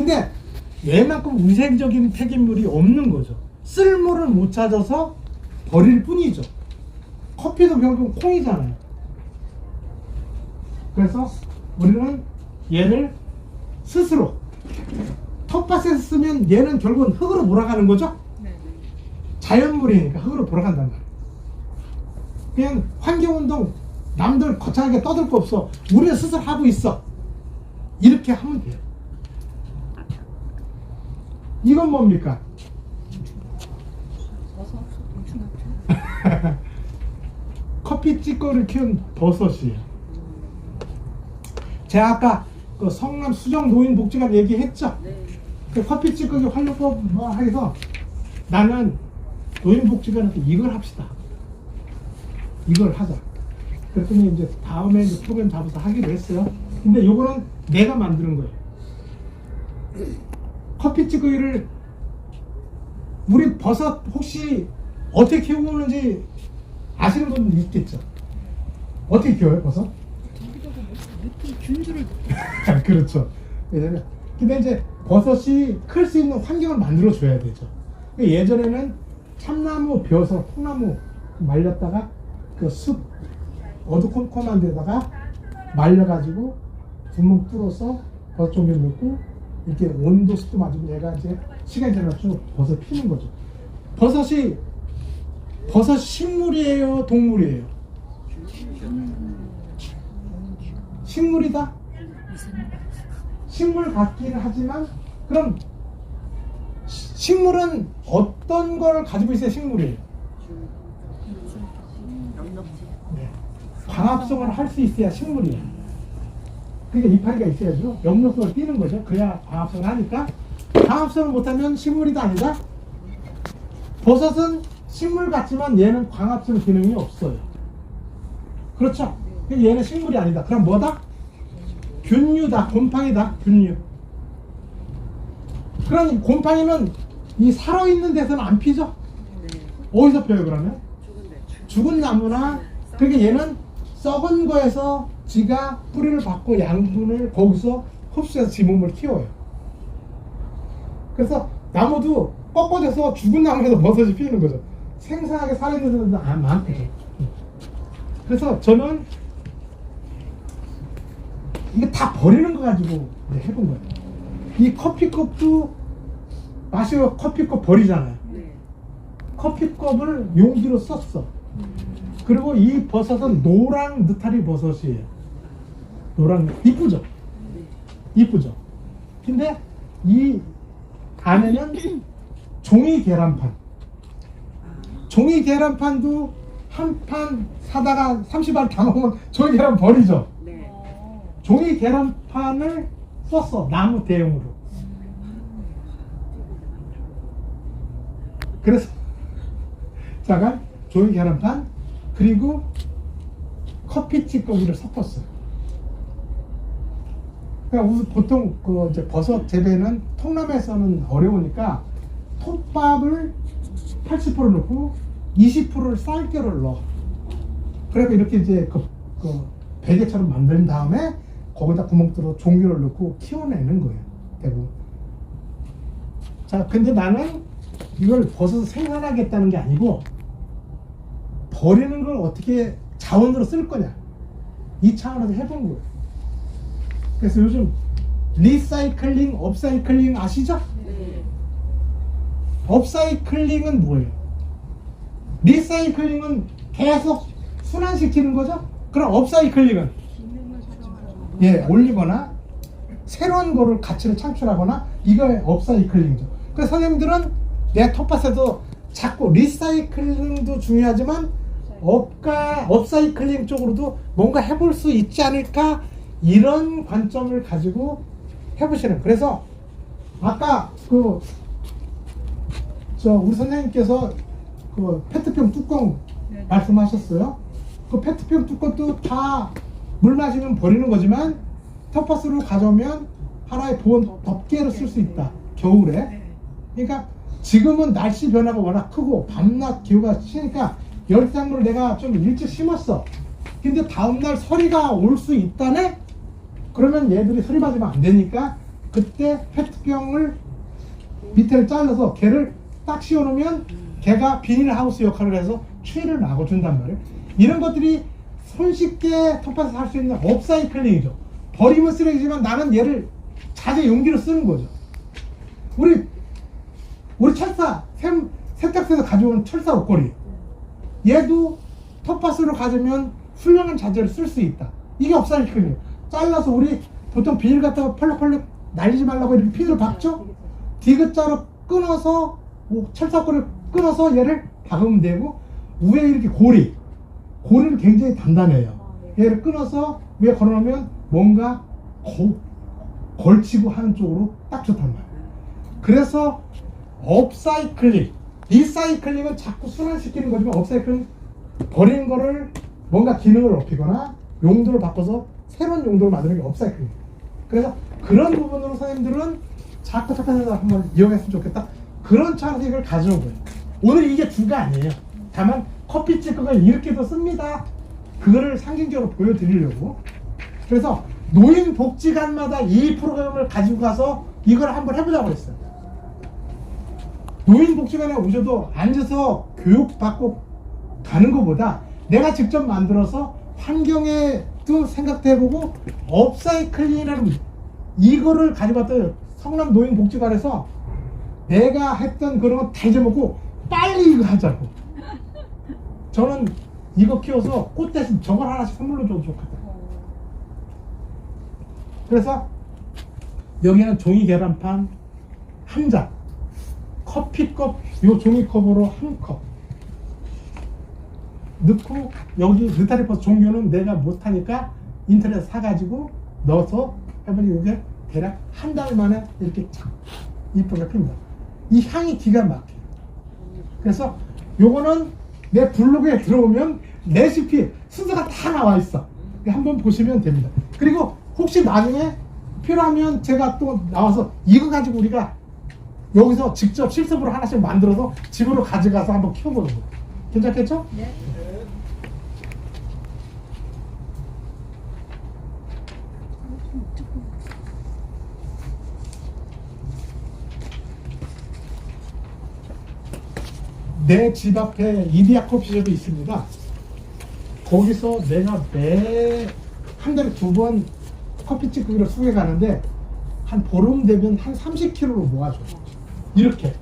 근데 얘만큼 위생적인 폐기물이 없는 거죠. 쓸모를 못 찾아서 버릴 뿐이죠. 커피도 결국 콩이잖아요. 그래서 우리는 얘를 스스로 텃밭에서 쓰면 얘는 결국은 흙으로 몰아가는 거죠. 자연물이니까 흙으로 돌아간단 말이에요. 그냥 환경운동 남들 거창하게 떠들 거 없어. 우리는 스스로 하고 있어. 이렇게 하면 돼요. 이건 뭡니까? 커피 찌꺼기를 키운 버섯이에요. 제가 아까 그 성남 수정 노인복지관 얘기했죠? 그 커피 찌꺼기 활용법 뭐 해서 나는 노인복지관한테 이걸 합시다. 이걸 하자. 그랬더니 이제 다음에 이제 프로그램 잡아서 하기로 했어요. 근데 요거는 내가 만드는 거예요. 커피 찌꺼기를 우리 버섯 혹시 어떻게 키우는지 아시는 분들 있겠죠? 어떻게 키워요, 버섯? 밑에 균주를 그렇죠. 왜냐면 근데 이제 버섯이 클 수 있는 환경을 만들어 줘야 되죠. 예전에는 참나무, 벼서, 통나무 말렸다가 그 숲 어두컴컴한 데다가 말려가지고 구멍 뚫어서 버섯 종류 넣고 이렇게 온도 습도 맞으면 얘가 이제 시간이 지나서 버섯 피는 거죠. 버섯 식물이에요, 동물이에요? 식물이다? 식물 같기는 하지만 그럼 식물은 어떤 걸 가지고 있어야 식물이에요? 네. 광합성을 할 수 있어야 식물이에요. 그러니까 이파리가 있어야죠. 영역성을 띄는 거죠. 그래야 광합성을 하니까. 광합성을 못하면 식물이다 아니다? 버섯은 식물 같지만 얘는 광합성 기능이 없어요. 그렇죠? 얘는 식물이 아니다. 그럼 뭐다? 균류다. 곰팡이다. 균류. 그럼 곰팡이는 이 살아있는 데서는 안 피죠? 어디서 펴요 그러면? 죽은 나무나. 그러니까 얘는 썩은 거에서 지가 뿌리를 받고 양분을 거기서 흡수해서 지 몸을 키워요. 그래서 나무도 꺾어져서 죽은 나무에서 버섯이 피는 거죠. 생생하게 살아있는 데는 안 피죠. 그래서 저는 이게 다 버리는 거 가지고 해본 거예요. 이 커피컵도 마시고 커피컵 버리잖아요. 커피컵을 용기로 썼어. 그리고 이 버섯은 노랑 느타리 버섯이에요. 노랑, 이쁘죠? 이쁘죠? 근데 이 안에는 종이 계란판. 종이 계란판도 한 판 사다가 30알 다 먹으면 종이 계란 버리죠? 종이 계란판을 썼어. 나무 대용으로. 그래서 잠깐 종이 계란판 그리고 커피 찌꺼기를 섞었어요. 그러니까 보통 그 이제 버섯 재배는 통남에서는 어려우니까 톱밥을 80% 넣고 20%를 쌀겨를 넣어. 그러니까 이렇게 이제 그 베개처럼 만든 다음에 거기다 구멍 뚫어 종류를 넣고 키워내는 거예요. 대부분. 자, 근데 나는 이걸 버섯을 생산하겠다는 게 아니고 버리는 걸 어떻게 자원으로 쓸 거냐 이 차원에서 해본 거예요. 그래서 요즘 리사이클링, 업사이클링 아시죠? 업사이클링은 뭐예요? 리사이클링은 계속 순환시키는 거죠? 그럼 업사이클링은 올리거나 새로운 거를 가치를 창출하거나 이걸 업사이클링이죠. 그래서 선생님들은 내 텃밭에도 자꾸 리사이클링도 중요하지만 업사이클링 쪽으로도 뭔가 해볼 수 있지 않을까 이런 관점을 가지고 해보시는. 그래서 아까 우리 선생님께서 그 페트병 뚜껑 말씀하셨어요. 그 페트병 뚜껑도 다 물 마시면 버리는 거지만 텃밭으로 가져오면 하나의 보온 덮개로 쓸 수 있다. 겨울에. 그러니까 지금은 날씨 변화가 워낙 크고 밤낮 기후가 치니까 열상물을 내가 좀 일찍 심었어. 근데 다음날 서리가 올 수 있다네? 그러면 얘들이 서리 맞으면 안 되니까 그때 페트병을 밑에를 잘라서 걔를 딱 씌워놓으면 걔가 비닐하우스 역할을 해서 추위를 막아준단 말이에요. 이런 것들이 손쉽게 텃밭에서 할 수 있는 업사이클링이죠. 버리면 쓰레기지만 나는 얘를 자재 용기로 쓰는 거죠. 우리 철사, 세탁소에서 가져오는 철사 옷걸이, 얘도 텃밭으로 가져면 훌륭한 자재를 쓸 수 있다. 이게 업사이클링이에요. 잘라서 우리 보통 비닐 갖다가 펄럭펄럭 날리지 말라고 이렇게 비닐을 박죠? 디귿자로 끊어서 철사 옷걸이를 끊어서 얘를 박으면 되고, 위에 이렇게 고리는 굉장히 단단해요. 얘를 끊어서 위에 걸어놓으면 뭔가 걸치고 하는 쪽으로 딱 좋단 말이에요. 그래서 업사이클링, 리사이클링은 자꾸 순환시키는 거지만 업사이클링 버리는 거를 뭔가 기능을 높이거나 용도를 바꿔서 새로운 용도를 만드는 게 업사이클링. 그래서 그런 부분으로 선생님들은 자꾸 텃밭에서 한번 이용했으면 좋겠다. 그런 차원에서 이걸 가져온 거예요. 오늘 이게 주가 아니에요. 다만 커피 찌꺼기를 이렇게도 씁니다. 그거를 상징적으로 보여드리려고. 그래서 노인복지관마다 이 프로그램을 가지고 가서 이걸 한번 해보자고 했어요. 노인복지관에 오셔도 앉아서 교육받고 가는 것보다 내가 직접 만들어서 환경에도 생각도 해보고 업사이클링이라는 이거를 가지고 왔더니 성남 노인복지관에서 내가 했던 그런 거 다 잊어먹고 빨리 이거 하자고. 저는 이거 키워서 꽃 대신 저걸 하나씩 선물로 줘도 좋겠다. 그래서 여기는 종이 계란판 한 잔, 커피컵 요 종이컵으로 한 컵 넣고, 여기 느타리버섯 종류는 내가 못하니까 인터넷 사가지고 넣어서 해보니 이게 대략 한 달 만에 이렇게 착 이쁘게 핍니다. 이 향이 기가 막혀요. 그래서 요거는 내 블로그에 들어오면 레시피 순서가 다 나와 있어. 한번 보시면 됩니다. 그리고 혹시 나중에 필요하면 제가 또 나와서 이거 가지고 우리가 여기서 직접 실습으로 하나씩 만들어서 집으로 가져가서 한번 키워보는 거예요. 괜찮겠죠? 네. 내 집 앞에 이디야 커피숍이 있습니다. 거기서 내가 매 한 달에 2번 커피 찌꺼기를 쏘게 가는데 한 보름 되면 한 30kg로 모아줘요. 이렇게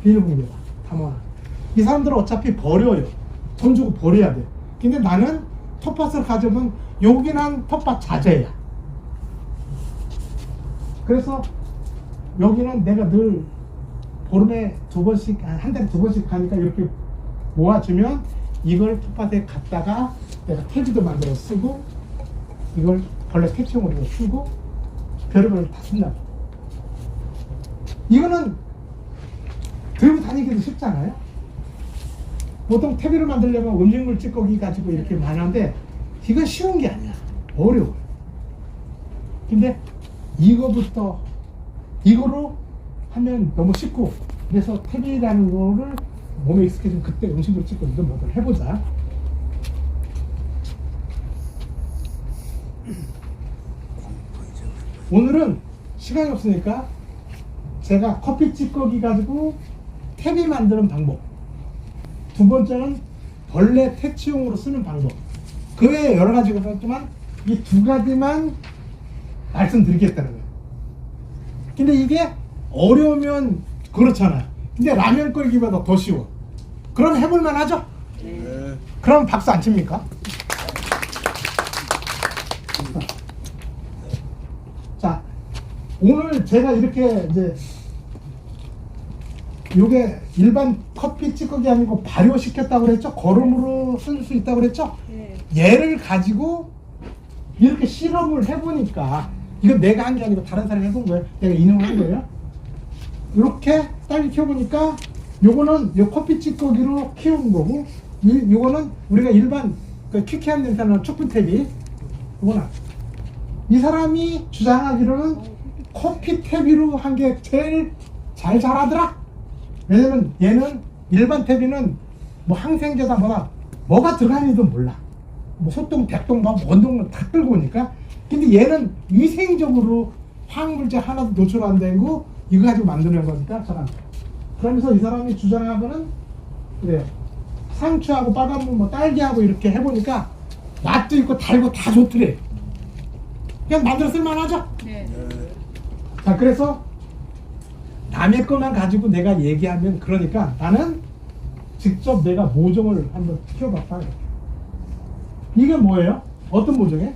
비닐봉지에다 담아놔. 이 사람들은 어차피 버려요. 돈 주고 버려야 돼. 근데 나는 텃밭을 가져오면 여기는 텃밭 자재야. 그래서 여기는 내가 늘 보름에 2번씩, 한 달에 2번씩 가니까 이렇게 모아주면 이걸 텃밭에 갖다가 내가 퇴비도 만들어 쓰고, 이걸 벌레 퇴치용으로 쓰고, 별의별 다 쓴다. 이거는 들고 다니기도 쉽잖아요. 보통 퇴비를 만들려면 음식물 찌꺼기 가지고 이렇게 많은데 이건 쉬운 게 아니야. 어려워요. 근데 이거부터 이거로 하면 너무 쉽고, 그래서 퇴비라는 거를 몸에 익숙해지면 그때 음식물 찌꺼기도 뭐든 해보자. 오늘은 시간이 없으니까 제가 커피 찌꺼기 가지고 퇴비 만드는 방법, 2번째는 벌레 퇴치용으로 쓰는 방법, 그 외에 여러 가지가 있지만 이 2가지만 말씀드리겠다는 거예요. 근데 이게 어려우면 그렇잖아요. 근데 라면 끓이기보다 더 쉬워. 그럼 해볼만 하죠? 네. 그럼 박수 안 칩니까? 자, 오늘 제가 이렇게 이제 요게 일반 커피 찌꺼기 아니고 발효시켰다고 그랬죠? 거름으로 쓸 수 있다고 그랬죠? 네. 얘를 가지고 이렇게 실험을 해보니까, 이거 내가 한 게 아니고 다른 사람이 해본 거예요. 내가 인용한 거예요. 이렇게 딸기 키워보니까 요거는 요 커피 찌꺼기로 키운 거고, 요거는 우리가 일반 그 퀴퀴한 냄새나는 촛불탭이, 요거는 이 사람이 주장하기로는 커피 탭이로 한 게 제일 잘 자라더라. 왜냐면 얘는 일반 탭이는 뭐 항생제다 뭐가 들어가는지도 몰라. 뭐 소똥, 백똥, 뭐 원동을 다 끌고 오니까. 근데 얘는 위생적으로 화학물질 하나도 노출 안 되고 이거 가지고 만드는 거니까 잠깐. 그러면서 이 사람이 주장하고는 그래요. 상추하고 빨간맛 뭐 딸기하고 이렇게 해보니까 맛도 있고 달고 다 좋더래. 그냥 만들어 쓸만하죠? 네. 자, 그래서 남의 것만 가지고 내가 얘기하면 그러니까 나는 직접 내가 모종을 한번 키워봤다. 이게 뭐예요? 어떤 모종이에요?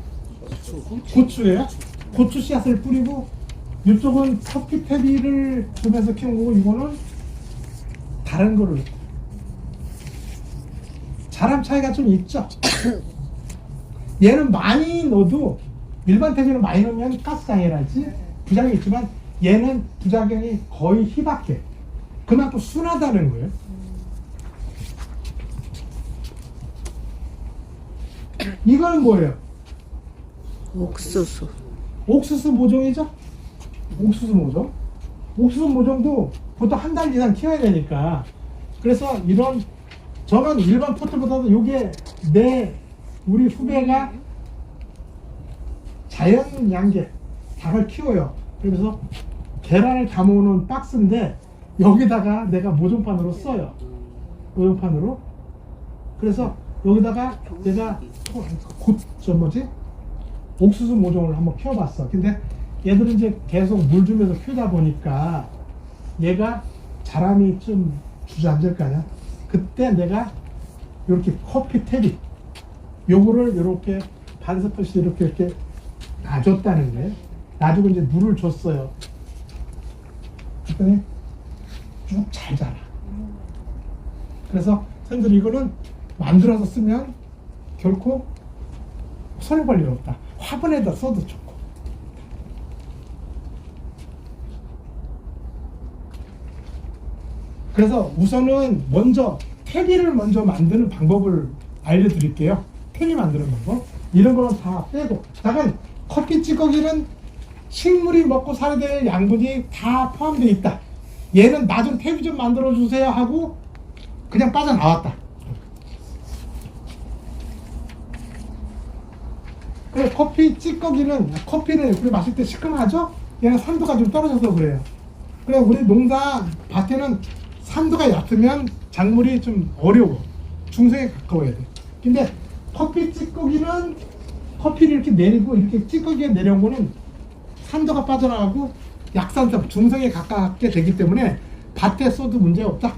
고추예요? 고추 씨앗을 뿌리고 이쪽은 커피테비를 주면서 키운 거고 이거는 다른 거를 자람 차이가 좀 있죠? 얘는 많이 넣어도 일반 테비는 많이 넣으면 가스장애랄지 부작용이 있지만 얘는 부작용이 거의 희박해. 그만큼 순하다는 거예요. 이건 뭐예요? 옥수수. 옥수수 모종이죠? 옥수수 모종. 옥수수 모종도 보통 한 달 이상 키워야 되니까. 그래서 이런 저는 일반 포트보다도 이게 우리 후배가 자연 양계 닭을 키워요. 그래서 계란을 담아오는 박스인데 여기다가 내가 모종판으로 써요. 모종판으로. 그래서 여기다가 내가 옥수수 모종을 한번 키워봤어. 근데 얘들은 이제 계속 물 주면서 키우다 보니까 얘가 자람이 좀 주저앉을 거 아니야. 그때 내가 이렇게 커피 테리 요거를 이렇게 반 스푼씩 이렇게 놔줬다는 거예요. 놔주고 이제 물을 줬어요. 그랬더니 쭉 잘 자라. 그래서 선생님들 이거는 만들어서 쓰면 결코 손해 볼 일 없다. 화분에다 써도 좋고. 그래서 우선은 먼저 테리를 먼저 만드는 방법을 알려드릴게요. 테리 만드는 방법. 이런 거는 다 빼고. 잠깐 커피 찌꺼기는 식물이 먹고 살아야 될 양분이 다 포함되어 있다. 얘는 나 좀 테리 좀 만들어 주세요 하고 그냥 빠져나왔다. 그래, 커피 찌꺼기는 커피를 우리 마실 때 시큼하죠? 얘는 산도가 좀 떨어져서 그래요. 그래 우리 농사 밭에는 산도가 얕으면 작물이 좀 어려워. 중성에 가까워야 돼. 근데 커피 찌꺼기는 커피를 이렇게 내리고 이렇게 찌꺼기에 내려온 거는 산도가 빠져나가고 약산성 중성에 가깝게 되기 때문에 밭에 써도 문제 없다.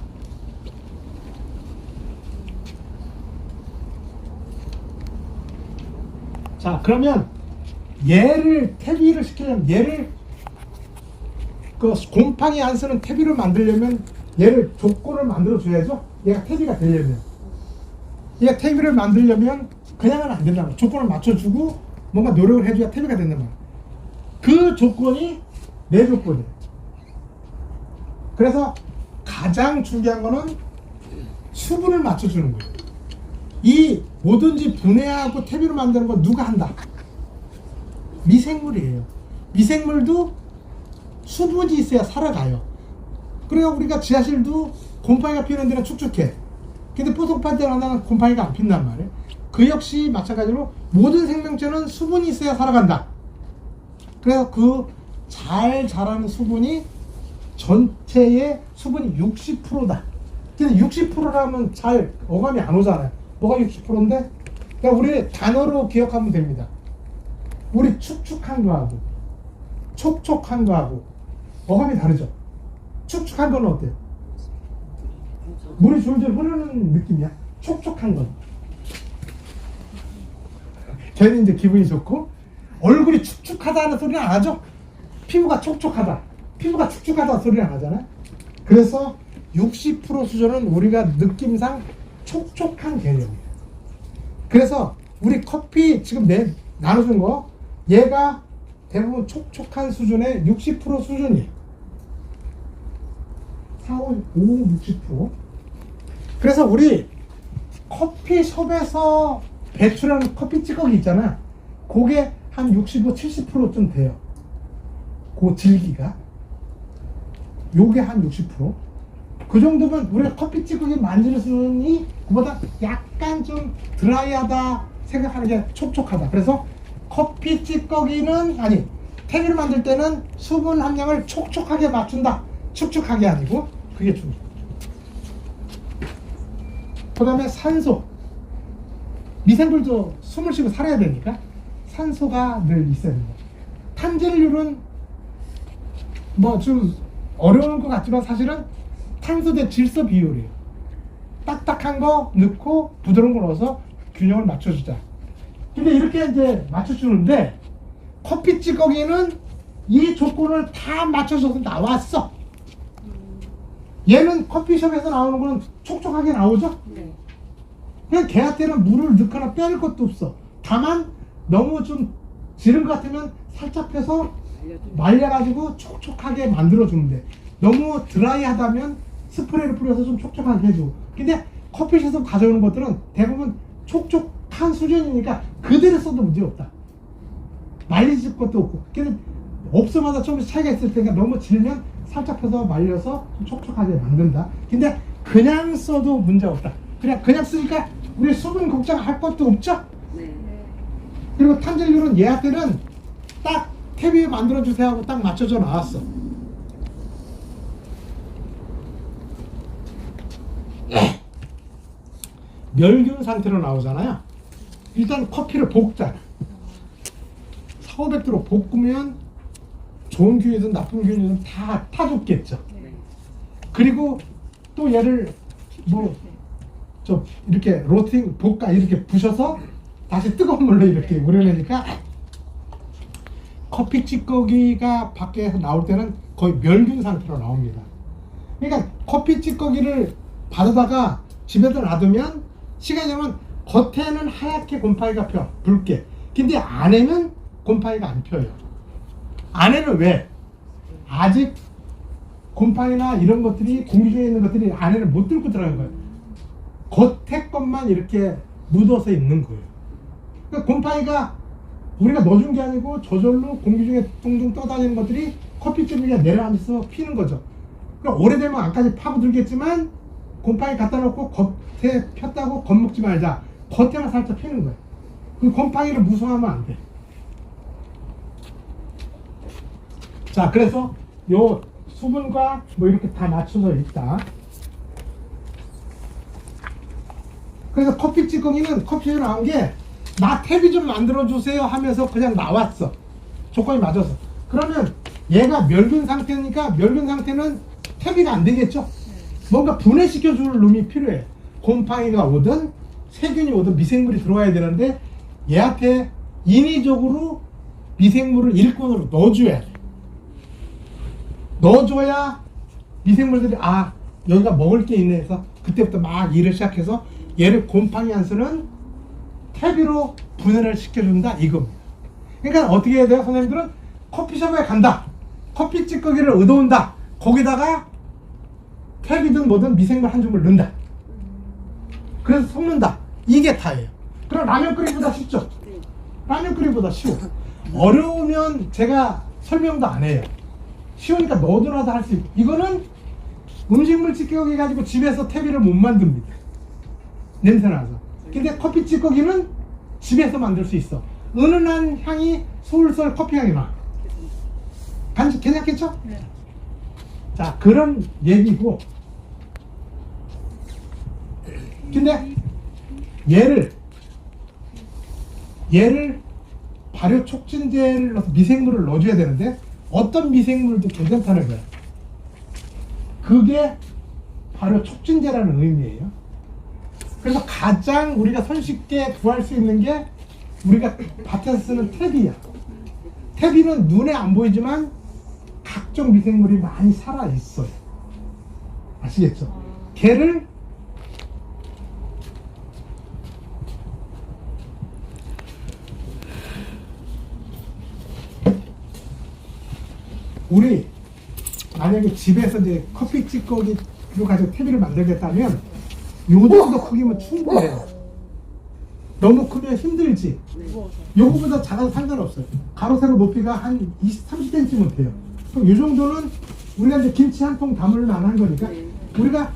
자, 그러면 얘를 퇴비를 시키려면 얘를 그 곰팡이 안 쓰는 퇴비를 만들려면 얘를 조건을 만들어 줘야죠. 얘가 퇴비가 되려면 얘가 퇴비를 만들려면 그냥은 안 된다는 거야. 조건을 맞춰주고 뭔가 노력을 해줘야 퇴비가 된단 말이야. 그 조건이 내 조건이에요. 그래서 가장 중요한 거는 수분을 맞춰주는 거예요. 이 뭐든지 분해하고 퇴비로 만드는 건 누가 한다? 미생물이에요. 미생물도 수분이 있어야 살아가요. 그래야 우리가 지하실도 곰팡이가 피는 데는 축축해. 근데 뽀송판 때 하나는 곰팡이가 안 핀단 말이에요. 그 역시 마찬가지로 모든 생명체는 수분이 있어야 살아간다. 그래서 그 잘 자라는 수분이 전체의 수분이 60%다. 근데 60%라면 잘 어감이 안 오잖아요. 뭐가 60%인데? 그러니까 우리 단어로 기억하면 됩니다. 우리 축축한 거하고 촉촉한 거하고 어감이 다르죠. 축축한 거는 어때요? 물이 줄줄 흐르는 느낌이야. 촉촉한 건 저희는 이제 기분이 좋고, 얼굴이 축축하다는 소리는 안 하죠. 피부가 촉촉하다, 피부가 축축하다 소리는 안 하잖아요. 그래서 60% 수준은 우리가 느낌상 촉촉한 개념이에요. 그래서 우리 커피 지금 나눠준 거 얘가 대부분 촉촉한 수준의 60% 수준이에요. 4, 5, 60%. 그래서 우리 커피숍에서 배출하는 커피 찌꺼기 있잖아. 그게 한 65, 70%쯤 돼요. 그 질기가. 요게 한 60%. 그 정도면 우리가 커피 찌꺼기 만지는 수준이 그보다 약간 좀 드라이하다 생각하는 게 촉촉하다. 그래서 커피 찌꺼기는 태비를 만들 때는 수분 함량을 촉촉하게 맞춘다. 축축하게 아니고 그게 중요해요. 그 다음에 산소. 미생물도 숨을 쉬고 살아야 되니까 산소가 늘 있어야 됩니다. 탄질률은 뭐 좀 어려운 것 같지만 사실은 탄소 대 질소 비율이에요. 딱딱한 거 넣고 부드러운 거 넣어서 균형을 맞춰주자. 근데 이렇게 이제 맞춰주는데 커피 찌꺼기는 이 조건을 다 맞춰줘서 나왔어. 얘는 커피숍에서 나오는 거는 촉촉하게 나오죠? 네. 그냥 걔한테는 물을 넣거나 빼낼 것도 없어. 다만 너무 좀 지른 것 같으면 살짝 펴서 말려가지고 촉촉하게 만들어주면 돼. 너무 드라이하다면 스프레이를 뿌려서 좀 촉촉하게 해주고. 근데 커피숍에서 가져오는 것들은 대부분 촉촉한 수준이니까 그대로 써도 문제 없다. 말릴 것도 없고. 근데 업소마다 조금씩 차이가 있을 테니까 너무 질면 살짝 펴서 말려서 좀 촉촉하게 만든다. 근데 그냥 써도 문제 없다. 그냥 쓰니까 우리 수분 걱정할 것도 없죠? 네. 그리고 탄질률은 얘한테는 딱 탭이 만들어주세요 하고 딱 맞춰져 나왔어. 멸균 상태로 나오잖아요. 일단 커피를 볶잖아. 4,500도로 볶으면 좋은 균이든 나쁜 균이든 다 타죽겠죠. 네. 그리고 또 얘를 뭐 좀 이렇게 로팅 볶아 이렇게 부셔서 다시 뜨거운 물로 이렇게 우려내니까 커피 찌꺼기가 밖에서 나올 때는 거의 멸균 상태로 나옵니다. 그러니까 커피 찌꺼기를 받아다가 집에다 놔두면 시간이 지나면 겉에는 하얗게 곰팡이가 펴, 붉게. 근데 안에는 곰팡이가 안 펴요. 안에는 왜? 아직 곰팡이나 이런 것들이 공기 중에 있는 것들이 안에는 못 들고 들어간 거예요. 겉에 것만 이렇게 묻어서 있는 거예요. 그러니까 곰팡이가 우리가 넣어준 게 아니고 저절로 공기 중에 둥둥 떠다니는 것들이 커피 찌꺼기가 내려앉아서 피는 거죠. 그러니까 오래되면 안까지 파고들겠지만 곰팡이 갖다 놓고 겉에 폈다고 겁먹지 말자. 겉에만 살짝 피는 거예요. 그 곰팡이를 무서워하면 안 돼. 자, 그래서 요 수분과 뭐 이렇게 다 맞춰져 있다. 그래서 커피 찌꺼기는 커피에 나온 게 나 탭이 좀 만들어주세요 하면서 그냥 나왔어. 조건이 맞아서. 그러면 얘가 멸균 상태니까 멸균 상태는 탭이가 안 되겠죠? 뭔가 분해시켜줄 놈이 필요해. 곰팡이가 오든 세균이 오든 미생물이 들어와야 되는데 얘한테 인위적으로 미생물을 일꾼으로 넣어줘야 돼. 넣어줘야 미생물들이 아 여기가 먹을 게 있네 해서 그때부터 막 일을 시작해서 얘를 곰팡이 안 쓰는 탭으로 분해를 시켜준다 이겁니다. 그러니까 어떻게 해야 돼요? 선생님들은 커피숍에 간다. 커피 찌꺼기를 얻어온다. 거기다가 탭이든 뭐든 미생물 한 줌을 넣는다. 그래서 섞는다. 이게 다예요. 그럼 라면 끓이기보다 쉽죠? 라면 끓이기보다 쉬워. 어려우면 제가 설명도 안 해요. 쉬우니까 너도나도 할 수 있고. 이거는 음식물 찌꺼기 가지고 집에서 탭이를 못 만듭니다. 냄새나서. 근데 커피 찌꺼기는 집에서 만들 수 있어. 은은한 향이 솔솔 커피 향이 나. 괜찮겠죠? 네. 자, 그런 얘기고. 근데 얘를 발효 촉진제를 넣어서 미생물을 넣어줘야 되는데 어떤 미생물도 괜찮다는 거야. 그게 발효 촉진제라는 의미예요. 그래서 가장 우리가 손쉽게 구할 수 있는 게 우리가 밭에서 쓰는 탭이야. 탭이는 눈에 안 보이지만 각종 미생물이 많이 살아 있어요. 아시겠죠? 걔를 우리 만약에 집에서 이제 커피 찌꺼기로 가지고 탭을 만들겠다면 요 정도 크기면 충분해요. 너무 크면 힘들지. 요거보다 작아도 상관없어요. 가로 세로 높이가 한 20, 30cm면 돼요. 그럼 이 정도는 우리가 이제 김치 한 통 담을 만한 거니까 우리가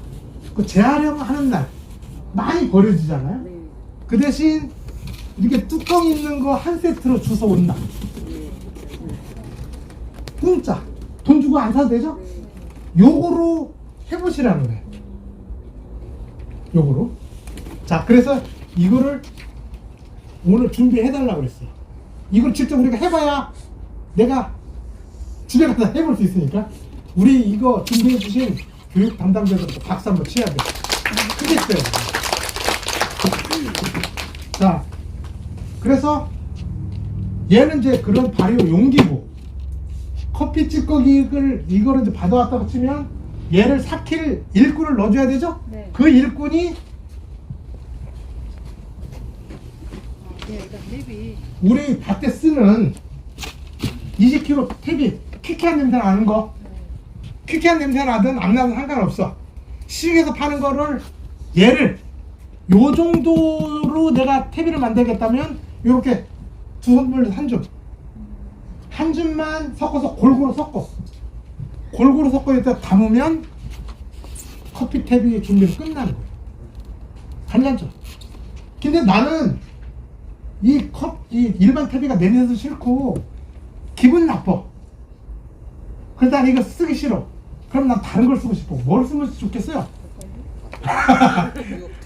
그 재활용하는 날 많이 버려지잖아요. 그 대신 이렇게 뚜껑 있는 거 한 세트로 주워 온다. 공짜. 돈 주고 안 사도 되죠? 요거로 해보시라는 거예요. 요거로. 자, 그래서 이거를 오늘 준비해달라고 그랬어요. 이걸 직접 우리가 해봐야 내가 집에 가서 해볼 수 있으니까 우리 이거 준비해주신 교육 담당자들도 박수 한번 쳐야 돼요. 크겠어요. 자, 그래서 얘는 이제 그런 발효 용기고 커피 찌꺼기를 이거를 이제 받아왔다고 치면 얘를 삭힐 일꾼을 넣어줘야 되죠? 네. 그 일꾼이 네, 일단 랩이 우리 밭에 쓰는 20kg 탭이 퀴퀴한 냄새 나는 거, 퀴퀴한 냄새 나든 안 나든 상관없어. 시중에서 파는 거를 얘를 요 정도로 내가 탭이를 만들겠다면 요렇게 두 손을 한 줌만 섞어서 골고루 섞어 일단 담으면 커피 탭이 준비는 끝나는 거예요. 간단죠. 근데 나는 이 일반 탭이가 냄새도 싫고 기분 나빠. 그래서 난 이거 쓰기 싫어. 그럼 난 다른 걸 쓰고 싶어. 뭘 쓰면 좋겠어요?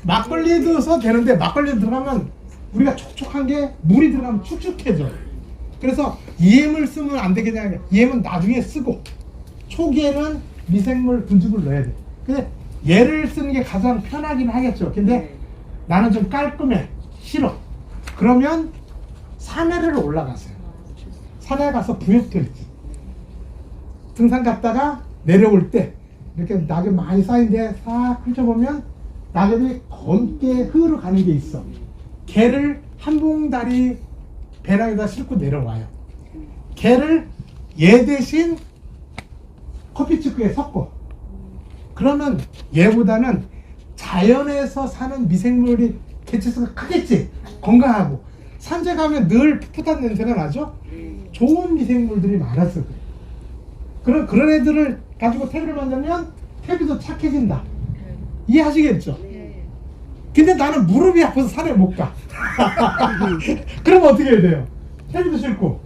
막걸리도 써도 되는데 막걸리 들어가면 우리가 촉촉한 게 물이 들어가면 축축해져. 그래서 EM을 쓰면 안 되겠냐. EM은 나중에 쓰고 초기에는 미생물 분죽을 넣어야 돼. 근데 얘를 쓰는 게 가장 편하긴 하겠죠. 근데 나는 좀 깔끔해. 싫어. 그러면 산에를 올라가세요. 산에 가서 부역들이지. 등산 갔다가 내려올 때 이렇게 낙엽 많이 쌓인데 싹 펼쳐보면 낙엽이 검게 흐르러 가는 게 있어. 걔를 한 봉다리 배낭에다 싣고 내려와요. 걔를 얘 대신 커피집구에 섞어. 그러면 얘보다는 자연에서 사는 미생물이 개체수가 크겠지. 건강하고. 산재 가면 늘 풋풋한 냄새가 나죠? 좋은 미생물들이 많았어. 그런 애들을 가지고 탭을 만들면 탭이 더 착해진다. 이해하시겠죠? 근데 나는 무릎이 아파서 산에 못 가. 그러면 어떻게 해야 돼요? 탭이도 싫고.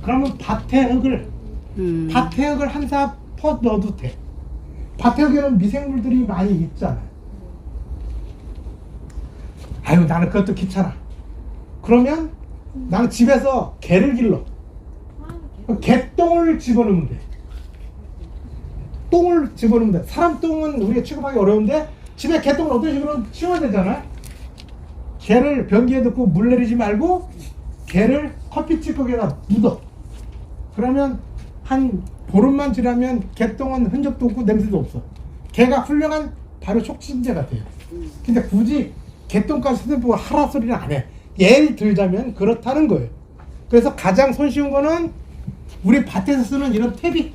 그러면 밭에 흙을 한 삽 퍼 넣어도 돼. 밭에 흙에는 미생물들이 많이 있잖아. 아유, 나는 그것도 귀찮아. 그러면 나는 집에서 개를 길러. 개똥을 집어넣으면 돼. 똥을 집어넣으면 돼. 사람 똥은 우리가 취급하기 어려운데 집에 개똥을 어떤 식으로 치워야 되잖아. 개를 변기에 넣고 물 내리지 말고 개를 커피 찌꺼기에다 묻어. 그러면 한 보름만 지나면 개똥은 흔적도 없고 냄새도 없어. 개가 훌륭한 발효 촉진제가 돼요. 근데 굳이 개똥까지 쓰는 하라 소리는 안 해. 예를 들자면 그렇다는 거예요. 그래서 가장 손쉬운 거는 우리 밭에서 쓰는 이런 탭이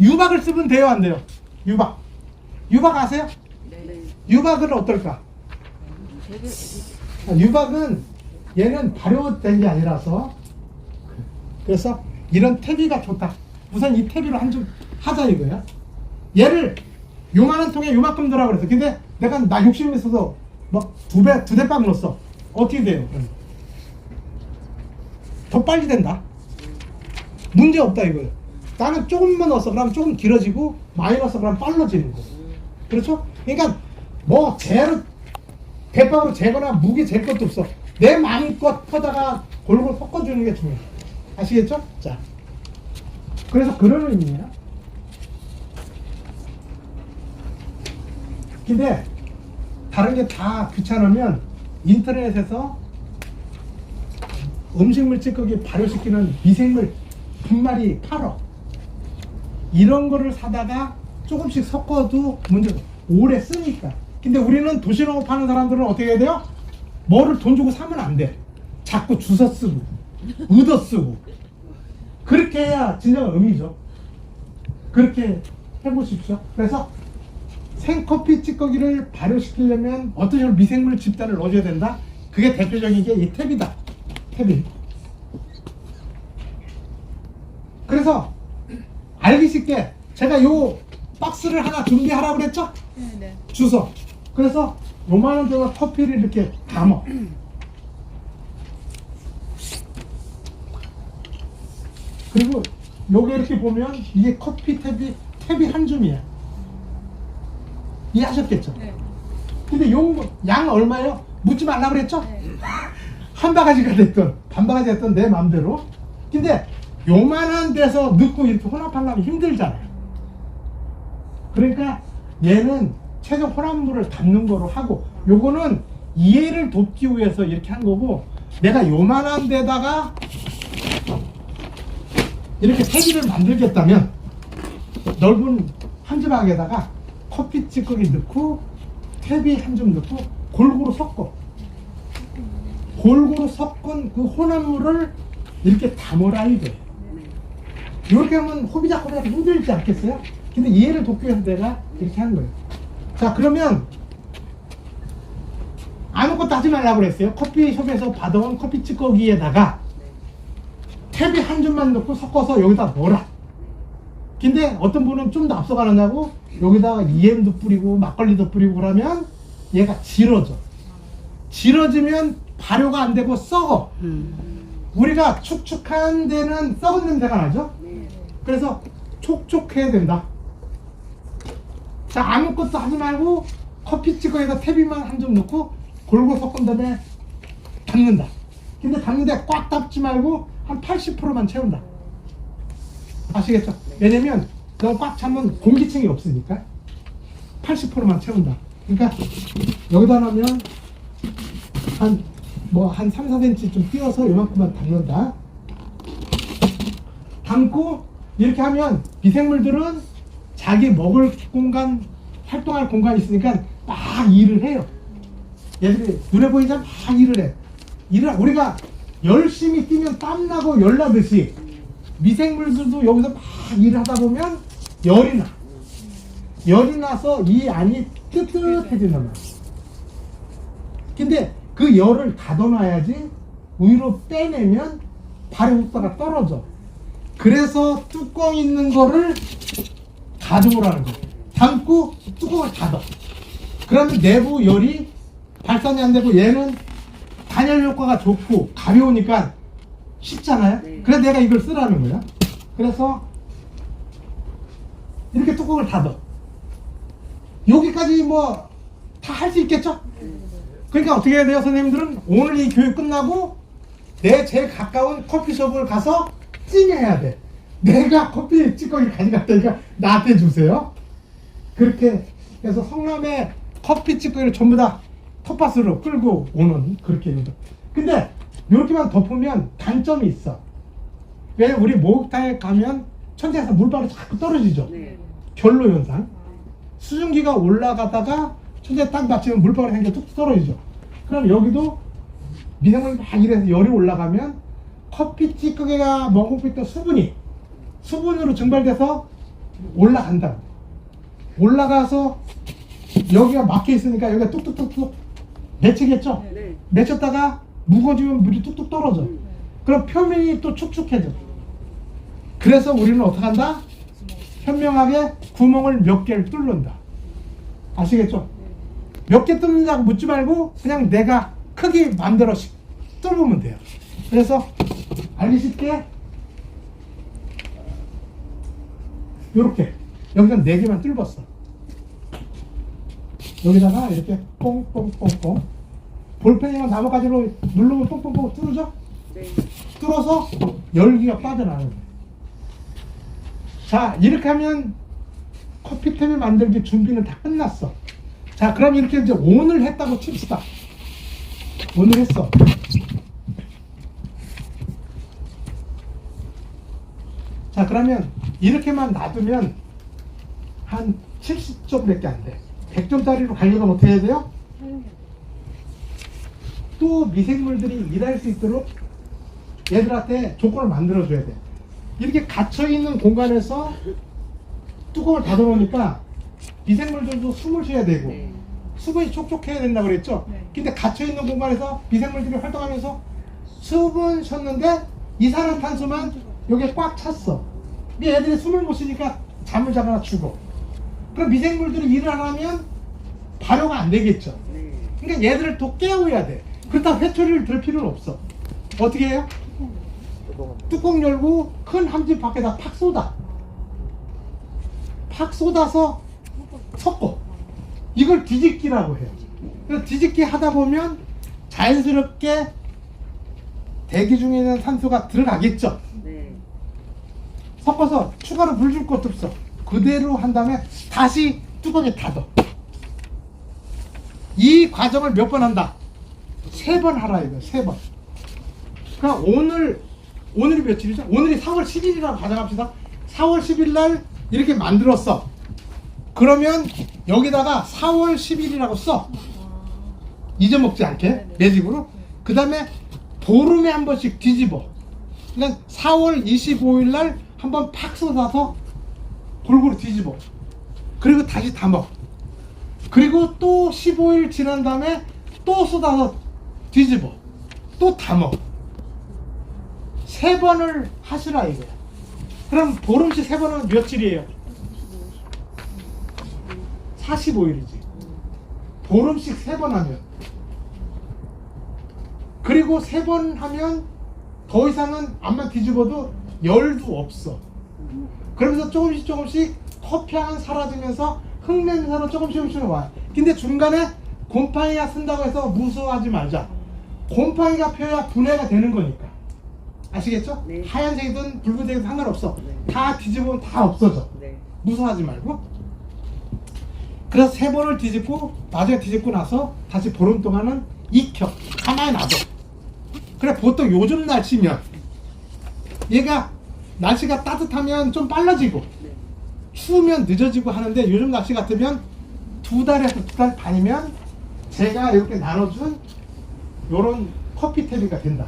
유박을 쓰면 돼요, 안 돼요? 유박 아세요? 네. 유박은 어떨까? 유박은 얘는 발효된 게 아니라서 그래서 이런 탭이가 좋다. 우선 이 탭이로 한 줌 하자 이거야. 얘를 요만한 통에 요만큼 넣으라고 그랬어. 근데 내가 나 욕심이 있어서 막 두 대빵 넣었어. 어떻게 돼요? 더 빨리 된다. 문제 없다 이거예요. 나는 조금만 넣었어. 그러면 조금 길어지고 많이 넣었어. 그러면 빨라지는 거. 그렇죠? 그러니까 뭐 대빵으로 재거나 무게 잴 것도 없어. 내 마음껏 퍼다가 골고루 섞어주는 게 중요해. 아시겠죠? 자, 그래서 그런 의미야. 근데 다른 게 다 귀찮으면 인터넷에서 음식물 찌꺼기 발효시키는 미생물 분말이 팔어. 이런 거를 사다가 조금씩 섞어도 문제가 오래 쓰니까. 근데 우리는 도시농업 하는 사람들은 어떻게 해야 돼요? 뭐를 돈 주고 사면 안 돼. 자꾸 주워 쓰고 얻어 쓰고. 그렇게 해야 진정한 의미죠. 그렇게 해보십시오. 그래서 생커피 찌꺼기를 발효시키려면 어떤 식으로 미생물 집단을 넣어줘야 된다? 그게 대표적인 게 이 탭이다. 탭이. 그래서 알기 쉽게 제가 요 박스를 하나 준비하라고 그랬죠? 네. 주소. 그래서 요만한 데만 커피를 이렇게 담아. 그리고 요게 이렇게 보면 이게 커피 탭이 한 줌이야. 이해하셨겠죠? 네. 근데 양 얼마예요? 묻지 말라 그랬죠? 네. 한 바가지가 됐든 반 바가지가 됐든 내 맘대로. 근데 요만한 데서 넣고 이렇게 혼합하려면 힘들잖아요. 그러니까 얘는 최종 혼합물을 담는 거로 하고, 요거는 이해를 돕기 위해서 이렇게 한 거고, 내가 요만한 데다가 이렇게 탭을 만들겠다면 넓은 한 조각에다가 커피 찌꺼기 넣고 탭이 한 줌 넣고 골고루 섞어. 골고루 섞은 그 혼합물을 이렇게 담으라 이거예요. 이렇게 하면 호비작 힘들지 않겠어요? 근데 이해를 돕기 위해서 내가 이렇게 한 거예요. 자, 그러면 아무것도 하지 말라고 그랬어요. 커피숍에서 받아온 커피 찌꺼기에다가 탭이 한 줌만 넣고 섞어서 여기다 넣어라. 근데 어떤 분은 좀 더 앞서가느냐고 여기다가 EM도 뿌리고 막걸리도 뿌리고 그러면 얘가 질어져. 질어지면 발효가 안 되고 썩어. 우리가 축축한 데는 썩은 냄새가 나죠? 그래서 촉촉해야 된다. 자, 아무것도 하지 말고 커피 찌꺼기에다 탭이만 한 점 넣고 골고루 섞은 다음에 담는다. 근데 담는데 꽉 담지 말고 한 80%만 채운다. 아시겠죠? 왜냐면 너무 꽉 차면 공기층이 없으니까 80%만 채운다. 그러니까 여기다 넣으면 한 3, 4cm 좀 띄어서 이만큼만 담는다. 담고 이렇게 하면 미생물들은 자기 먹을 공간, 활동할 공간이 있으니까 막 일을 해요. 얘들이 눈에 보이자 막 일을 해. 우리가 열심히 뛰면 땀나고 열나듯이 미생물들도 여기서 막 일을 하다 보면 열이 나. 열이 나서 이 안이 뜨뜻해진단 말이야. 근데 그 열을 가둬놔야지 위로 빼내면 발효 효과가 떨어져. 그래서 뚜껑 있는 거를 가져오라는 거예요. 담고 뚜껑을 닫아. 그러면 내부 열이 발산이 안 되고 얘는 단열 효과가 좋고 가벼우니까 쉽잖아요. 네. 그래서 내가 이걸 쓰라는 거야. 그래서 이렇게 뚜껑을 닫아. 여기까지 뭐 다 할 수 있겠죠? 그러니까 어떻게 해야 돼요? 선생님들은 오늘 이 교육 끝나고 내 제일 가까운 커피숍을 가서 찜해야 돼. 내가 커피 찌꺼기 가져갔다니까 나한테 주세요. 그렇게 해서 성남에 커피 찌꺼기를 전부 다 텃밭으로 끌고 오는 그렇게 해요. 근데 이렇게만 덮으면 단점이 있어. 왜 우리 목욕탕에 가면 천장에서 물방울이 자꾸 떨어지죠? 네. 결로 현상. 수증기가 올라가다가 천장에 딱 맞추면 물방울이 생겨 뚝 떨어지죠. 그럼 여기도 미생물이 막 이래서 열이 올라가면 커피 찌꺼기가 머금고 있던 수분으로 증발돼서 올라간다. 올라가서 여기가 막혀 있으니까 여기가 뚝뚝뚝뚝 맺히겠죠? 네. 맺혔다가 무거워지면 물이 뚝뚝 떨어져. 그럼 표면이 또 축축해져. 그래서 우리는 어떻게 한다? 현명하게 구멍을 몇 개를 뚫는다. 아시겠죠? 몇 개 뚫는다고 묻지 말고 그냥 내가 크기 마음대로 뚫으면 돼요. 그래서 알기 쉽게 요렇게 여기서 4개만 뚫었어. 여기다가 이렇게 뽕뽕뽕뽕 볼펜이나 나뭇가지로 누르면 뽕뽕뽕 뚫어져? 네. 뚫어서 열기가 빠져나가는 거예요. 자, 이렇게 하면 커피템을 만들기 준비는 다 끝났어. 자, 그럼 이렇게 이제 오늘 했다고 칩시다. 오늘 했어. 자, 그러면 이렇게만 놔두면 한 70점밖에 안 돼. 100점짜리로 가려면 어떻게 해야 돼요? 또 미생물들이 일할 수 있도록 얘들한테 조건을 만들어줘야 돼. 이렇게 갇혀있는 공간에서 뚜껑을 닫아놓으니까 미생물들도 숨을 쉬어야 되고 네. 수분이 촉촉해야 된다고 그랬죠? 네. 근데 갇혀있는 공간에서 미생물들이 활동하면서 수분 쉬었는데 이산화탄소만 여기에 꽉 찼어. 근데 애들이 숨을 못 쉬니까 잠을 자거나 죽어. 그럼 미생물들이 일을 안 하면 발효가 안 되겠죠? 네. 그러니까 얘들을 또 깨워야 돼. 그렇다고 회초리를 들 필요는 없어. 어떻게 해요? 뚜껑 열고 큰 함지 밖에다 팍 쏟아. 팍 쏟아서 섞어. 이걸 뒤집기라고 해요. 그래서 뒤집기 하다 보면 자연스럽게 대기 중에 있는 산소가 들어가겠죠. 네. 섞어서 추가로 물 줄 것도 없어. 그대로 한 다음에 다시 뚜껑에 닫아. 이 과정을 몇 번 한다? 3번 하라 이거. 3번. 그러니까 오늘이 며칠이죠? 오늘이 4월 10일이라고 가정합시다. 4월 10일 날 이렇게 만들었어. 그러면 여기다가 4월 10일이라고 써. 잊어먹지 않게 매직으로. 그 다음에 보름에 한 번씩 뒤집어. 그러니까 4월 25일 날 한번 팍 쏟아서 골고루 뒤집어. 그리고 다시 담아. 그리고 또 15일 지난 다음에 또 쏟아서 뒤집어. 또 담아. 3번을 하시라 이거야. 그럼 보름씩 3번은 며칠이에요? 45일이지. 보름씩 3번 하면. 그리고 3번 하면 더 이상은 암만 뒤집어도 열도 없어. 그러면서 조금씩 커피향은 사라지면서 흙냄새로 조금씩 와요. 근데 중간에 곰팡이가 쓴다고 해서 무서워하지 말자. 곰팡이가 펴야 분해가 되는 거니까. 아시겠죠? 네. 하얀색이든 붉은색이든 상관없어. 네. 다 뒤집으면 다 없어져. 네. 무서워하지 말고. 그래서 3번을 뒤집고 나중에 뒤집고 나서 다시 보름 동안은 익혀. 가만히 놔둬. 그래 보통 요즘 날씨면 얘가 날씨가 따뜻하면 좀 빨라지고 네. 추우면 늦어지고 하는데 요즘 날씨 같으면 2달에서 2달 반이면 제가 이렇게 나눠준 요런 커피 탭이가 된다.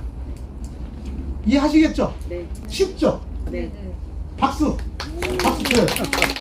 이해하시겠죠? 네. 쉽죠? 네. 박수! 박수 쳐요.